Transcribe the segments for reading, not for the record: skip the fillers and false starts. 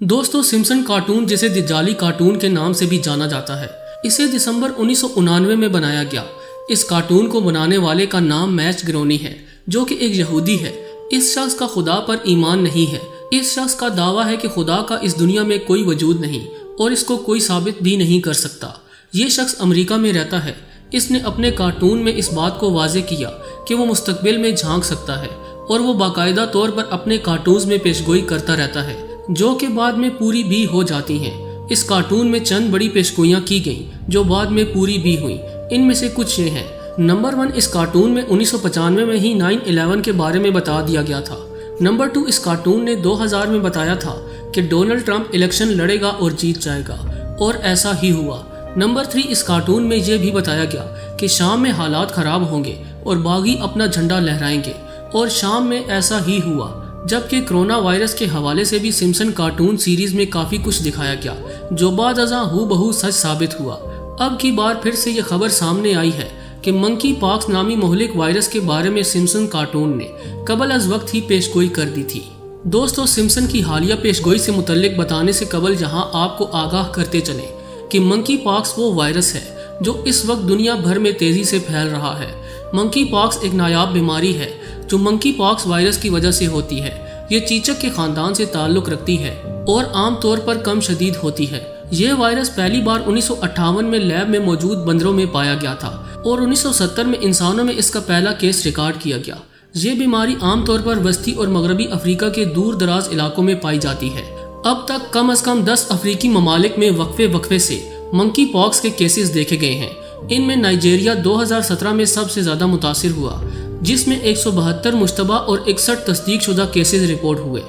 दोस्तों, Simpson cartoon जिसे दिजाली cartoon के नाम से भी जाना जाता है, इसे दिसंबर 1989 में बनाया गया। इस कार्टून को बनाने वाले का नाम मैच ग्रोनी है, जो कि एक यहूदी है। इस शख्स का खुदा पर ईमान नहीं है। इस शख्स का दावा है कि खुदा का इस दुनिया में कोई वजूद नहीं और इसको कोई साबित भी नहीं कर सकता। ये शख्स अमेरिका में रहता है। इसने अपने कार्टून में इस बात को वाजे किया कि वो मुस्तकबिल में झांक सकता है और वो बाकायदा तौर पर अपने कार्टून्स में पेशगोई करता रहता है, जो कि बाद में पूरी भी हो जाती हैं। इस कार्टून में चंद बड़ी पेशगोइयाँ की गईं जो बाद में पूरी भी हुई। इनमें से कुछ ये हैं। नंबर 1, इस कार्टून में 1995 में ही 9/11 के बारे में बता दिया गया था। नंबर 2, इस कार्टून ने 2000 में बताया था कि डोनाल्ड ट्रंप इलेक्शन लड़ेगा और जीत जाएगा, और ऐसा ही हुआ। नंबर 3, इस कार्टून में यह भी बताया गया कि शाम में हालात खराब होंगे और बागी अपना झंडा लहराएंगे, और शाम में ऐसा ही हुआ। जबकि कोरोना वायरस के हवाले से भी सिम्पसन कार्टून सीरीज में काफी कुछ दिखाया गया, जो बाद अज़ां हूबहू सच साबित हुआ। अब की बार फिर से ये खबर सामने आई है कि मंकी पॉक्स नामी मोहलिक वायरस के बारे में सिम्पसन कार्टून ने कबल अज वक्त ही पेशगोई कर दी थी। दोस्तों, सिम्पसन की हालिया पेशगोई से मुतल्लिक बताने से कबल यहाँ आपको आगाह करते चले कि मंकी पॉक्स वो वायरस है जो इस वक्त दुनिया भर में तेजी से फैल रहा है। मंकी पॉक्स एक नायाब बीमारी है जो मंकी पॉक्स वायरस की वजह से होती है। ये चीचक के खानदान से ताल्लुक रखती है और आम तौर पर कम शदीद होती है। यह वायरस पहली बार 1958 में लैब में मौजूद बंदरों में पाया गया था और 1970 में इंसानों में इसका पहला केस रिकॉर्ड किया गया। ये बीमारी आमतौर पर वस्ती और मगरबी अफ्रीका के दूर दराज इलाकों में पाई जाती है। अब तक कम से कम 10 अफ्रीकी ममालिक में वक्फे से मंकी पॉक्स के केसेस देखे गए हैं। इनमें नाइजीरिया 2017 में सबसे ज्यादा मुतासिर हुआ, जिसमें 172 मुश्तबा और 61 तस्दीक शुदा केसेस रिपोर्ट हुए।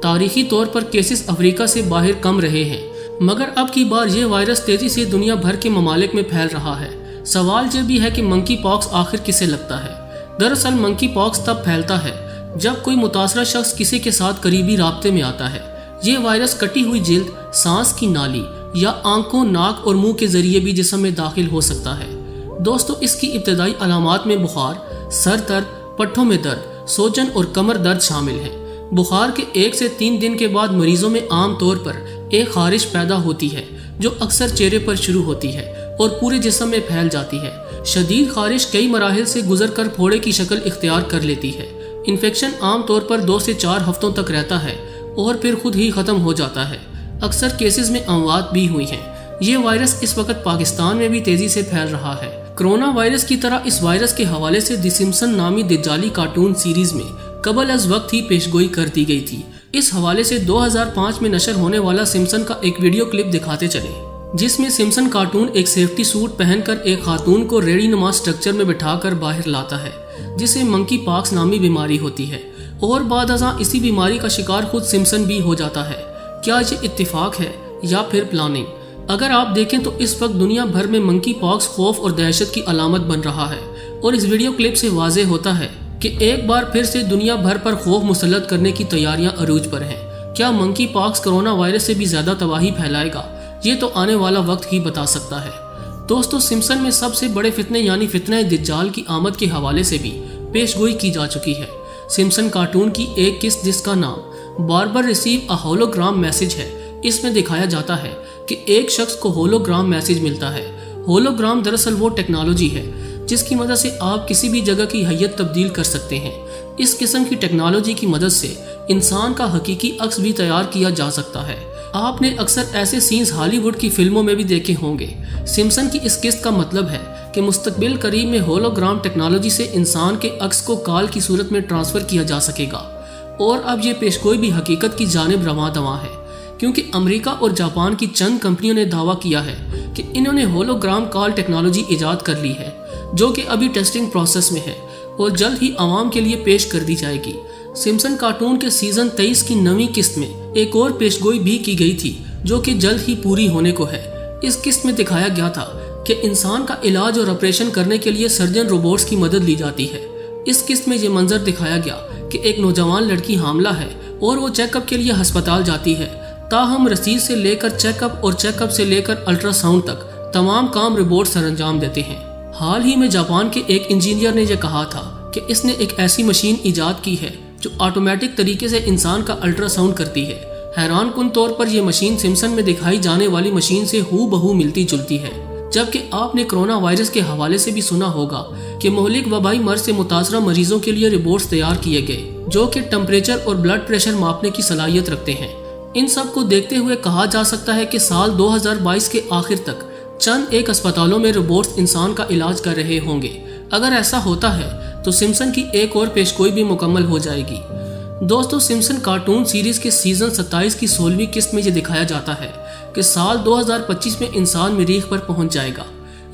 तारीखी तौर पर केसेस अफ्रीका से बाहर कम रहे हैं, मगर अब की बार यह वायरस तेजी से दुनिया भर के ममालिक में फैल रहा है। सवाल यह भी है कि मंकी पॉक्स आखिर किसे लगता है। दरअसल मंकी पॉक्स तब फैलता है जब कोई मुतासरा शख्स किसी के साथ करीबी राब्ते में आता है। ये वायरस कटी हुई जिल्द, सांस की नाली या आंखों, नाक और मुंह के जरिए भी जिस्म में दाखिल हो सकता है। दोस्तों, इसकी इब्तदाई अलामात में बुखार, सर दर्द, पट्ठों में दर्द, सोजन और कमर दर्द शामिल है। बुखार के 1 से 3 दिन के बाद मरीजों में आम तौर पर एक खारिश पैदा होती है जो अक्सर चेहरे पर शुरू होती है और पूरे जिस्म में फैल जाती है। शदीद खारिश कई मराहिल से गुजर कर फोड़े की शक्ल इख्तियार कर लेती है। इन्फेक्शन आम तौर पर 2 से 4 हफ्तों तक रहता है और फिर खुद ही खत्म हो जाता है। अक्सर केसेस में अमवात भी हुई हैं। ये वायरस इस वक्त पाकिस्तान में भी तेजी से फैल रहा है। कोरोना वायरस की तरह इस वायरस के हवाले से द सिम्पसन नामी दिजाली कार्टून सीरीज में कबल अज वक्त ही पेशगोई कर दी गई थी। इस हवाले से 2005 में नशर होने वाला सिम्पसन का एक वीडियो क्लिप दिखाते चले, जिसमें सिम्पसन कार्टून एक सेफ्टी सूट पहनकर एक खातून को रेडी नुमा स्ट्रक्चर में बिठाकर बाहर लाता है, जिसे मंकी पॉक्स नामी बीमारी होती है, और बाद अज़ां इसी बीमारी का शिकार खुद सिम्पसन भी हो जाता है। क्या ये इत्तेफाक है या फिर प्लानिंग? अगर आप देखें तो इस वक्त दुनिया भर में मंकी पॉक्स खौफ और दहशत की अलामत बन रहा है, और इस वीडियो क्लिप से वाज़े होता है कि एक बार फिर से दुनिया भर पर खौफ मुसल्लत करने की तैयारियां अरूज पर हैं। क्या मंकी पॉक्स कोरोना वायरस से भी ज्यादा तबाही फैलाएगा? ये तो आने वाला वक्त ही बता सकता है। दोस्तों, सिम्पसन में सबसे बड़े फितने यानी फितने दज्जाल की आमद के हवाले से भी पेशगोई की जा चुकी है। सिम्पसन कार्टून की एक किस्त जिसका नाम barber receive a hologram message है, इसमें दिखाया जाता है कि एक शख्स को होलोग्राम मैसेज मिलता है। होलोग्राम दरअसल वो टेक्नोलॉजी है जिसकी मदद से आप किसी भी जगह की हैयत तब्दील कर सकते हैं। इस किस्म की टेक्नोलॉजी की मदद से इंसान का हकीकी अक्स भी तैयार किया जा सकता है। आपने अक्सर ऐसे सीन्स हॉलीवुड की फिल्मों में भी देखे होंगे। सिम्पसन की इस किस्त का मतलब है कि मुस्तकबिल करीब में होलोग्राम टेक्नोलॉजी से इंसान के अक्स को कॉल की सूरत में ट्रांसफर किया जा सकेगा, और अब ये पेशगोई भी हकीकत की जानिब रवां दवा है, क्योंकि अमेरिका और जापान की चंद कंपनियों ने दावा किया है कि इन्होंने होलोग्राम कॉल टेक्नोलॉजी ईजाद कर ली है, जो कि अभी टेस्टिंग प्रोसेस में है और जल्द ही आवाम के लिए पेश कर दी जाएगी। सिम्पसन कार्टून के सीजन 23 की 9वीं किस्त में एक और पेशगोई भी की गई थी, जो कि जल्द ही पूरी होने को है। इस किस्त में दिखाया गया था कि इंसान का इलाज और ऑपरेशन करने के लिए सर्जन रोबोट्स की मदद ली जाती है। इस किस्त में ये मंजर दिखाया गया कि एक नौजवान लड़की हामला है और वो चेकअप के लिए अस्पताल जाती है। ताहम रसीद से लेकर चेकअप और चेकअप से लेकर अल्ट्रासाउंड तक तमाम काम रोबोट सरअंजाम देते हैं। हाल ही में जापान के एक इंजीनियर ने यह कहा था कि इसने एक ऐसी मशीन ईजाद की है जो ऑटोमेटिक तरीके से इंसान का अल्ट्रासाउंड करती है। हैरान कुन तौर पर यह मशीन सिम्पसन में दिखाई जाने वाली मशीन से हूबहू मिलती जुलती है। जबकि आपने कोरोना वायरस के हवाले से भी सुना होगा कि मोहलिक वबाई मर्ज से मुतासरा मरीजों के लिए रिपोर्ट्स तैयार किए गए जो कि टेम्परेचर और ब्लड प्रेशर मापने की सलाहियत रखते हैं। इन सब को देखते हुए कहा जा सकता है कि साल 2022 के आखिर तक चंद एक अस्पतालों में रोबोट्स इंसान का इलाज कर रहे होंगे। अगर ऐसा होता है तो सिम्पसन की एक और पेशगोई भी मुकम्मल हो जाएगी। दोस्तों, सिम्पसन कार्टून सीरीज के सीजन 27 की 16वीं किस्त में ये दिखाया जाता है कि साल 2025 में इंसान मरीख पर पहुंच जाएगा।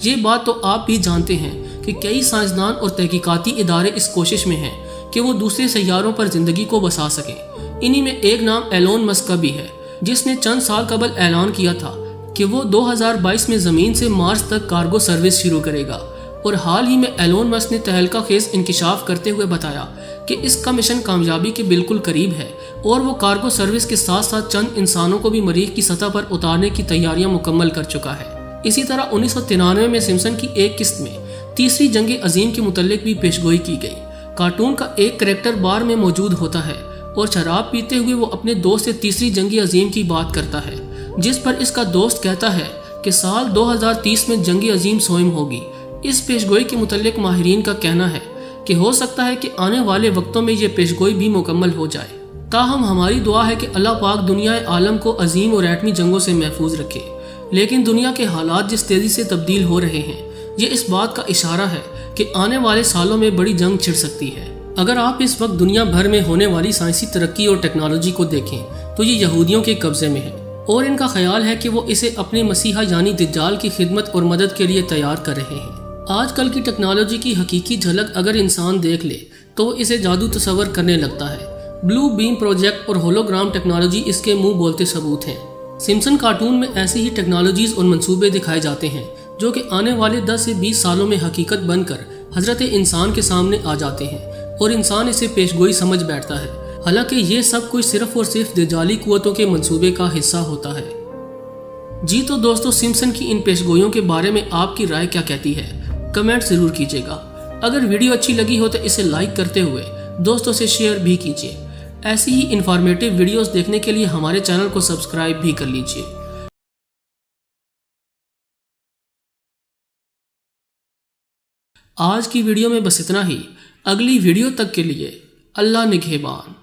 ये बात तो आप भी जानते हैं कि कई साइंसदान और तहकीकाती इदारे इस कोशिश में हैं कि वो दूसरे सैयारों पर जिंदगी को बसा सकें। इन्हीं में एक नाम एलोन मस्क का भी है, जिसने चंद साल कबल ऐलान किया था कि वो 2022 में जमीन से मार्स तक कार्गो सर्विस शुरू करेगा। और हाल ही में एलोन मस्क ने तहलका खेज इंकिशाफ करते हुए बताया कि इसका मिशन कामयाबी के बिल्कुल करीब है और वो कार्गो सर्विस के साथ साथ चंद इंसानों को भी मरीख की सतह पर उतारने की तैयारियां मुकम्मल कर चुका है। इसी तरह 1993 में सिम्पसन की एक किस्त में तीसरी जंग अजीम के मुतल्लिक भी पेशगोई की गई। कार्टून का एक करैक्टर बार में मौजूद होता है और शराब पीते हुए वो अपने दोस्त से तीसरी जंग अजीम की बात करता है, जिस पर इसका दोस्त कहता है कि साल 2030 में जंग अजीम सोइम होगी। इस पेशगोई के मुतल्लिक माहिरीन का कहना है कि हो सकता है कि आने वाले वक्तों में ये पेशगोई भी मुकम्मल हो जाए। ताहम हमारी दुआ है कि अल्लाह पाक दुनिया आलम को अजीम और एटमी जंगों से महफूज रखे। लेकिन दुनिया के हालात जिस तेजी से तब्दील हो रहे हैं, ये इस बात का इशारा है कि आने वाले सालों में बड़ी जंग छिड़ सकती है। अगर आप इस वक्त दुनिया भर में होने वाली साइंसी तरक्की और टेक्नोलॉजी को देखें तो ये यहूदियों के कब्जे में है और इनका ख्याल है कि वो इसे अपने मसीहा यानी दज्जाल की खिदमत और मदद के लिए तैयार कर रहे हैं। आजकल की टेक्नोलॉजी की हकीकी झलक अगर इंसान देख ले तो इसे जादू तस्वर करने लगता है। ब्लू बीम प्रोजेक्ट और होलोग्राम टेक्नोलॉजी इसके मुंह बोलते सबूत हैं। सिम्पसन कार्टून में ऐसी ही टेक्नोलॉजीज और मंसूबे दिखाए जाते हैं जो कि आने वाले 10 से 20 सालों में हकीकत बनकर हजरत इंसान के सामने आ जाते हैं और इंसान इसे पेशगोई समझ बैठता है। हालांकि ये सब कुछ सिर्फ और सिर्फ दज्जाली कुव्वतों के मंसूबे का हिस्सा होता है। जी तो दोस्तों, सिम्पसन की इन पेशगोइयों के बारे में आपकी राय क्या कहती है? कमेंट जरूर कीजिएगा। अगर वीडियो अच्छी लगी हो तो इसे लाइक करते हुए दोस्तों से शेयर भी कीजिए। ऐसी ही इंफॉर्मेटिव वीडियोस देखने के लिए हमारे चैनल को सब्सक्राइब भी कर लीजिए। आज की वीडियो में बस इतना ही। अगली वीडियो तक के लिए अल्लाह निगहबान।